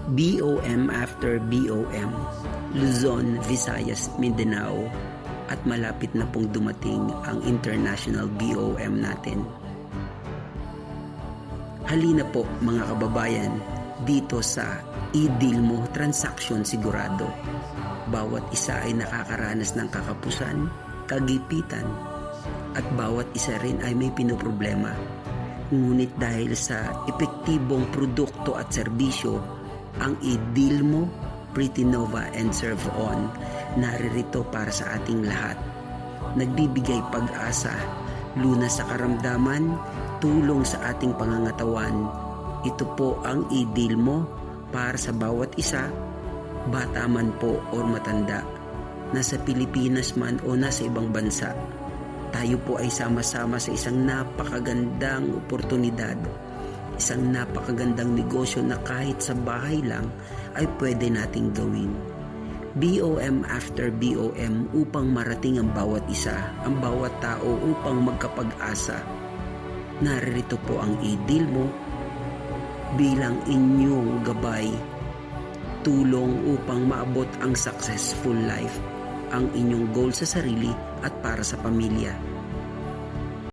BOM after BOM, Luzon, Visayas, Mindanao, at malapit na pong dumating ang international BOM natin. Halina po mga kababayan dito sa iDilmo Transaction Sigurado. Bawat isa ay nakakaranas ng kakapusan, kagipitan, at bawat isa rin ay may pinoproblema. Ngunit dahil sa epektibong produkto at serbisyo, ang iDilmo, Pretty Nova and Serve On naririto para sa ating lahat. Nagbibigay pag-asa, lunas sa karamdaman, tulong sa ating pangangatawan. Ito po ang iDilmo para sa bawat isa, bata man po o matanda, nasa Pilipinas man o nasa ibang bansa. Tayo po ay sama-sama sa isang napakagandang oportunidad, isang napakagandang negosyo na kahit sa bahay lang ay pwede nating gawin. BOM after BOM upang marating ang bawat isa, ang bawat tao upang magkapag-asa. Naririto po ang iDilmo bilang inyong gabay, tulong upang maabot ang successful life, ang inyong goal sa sarili at para sa pamilya.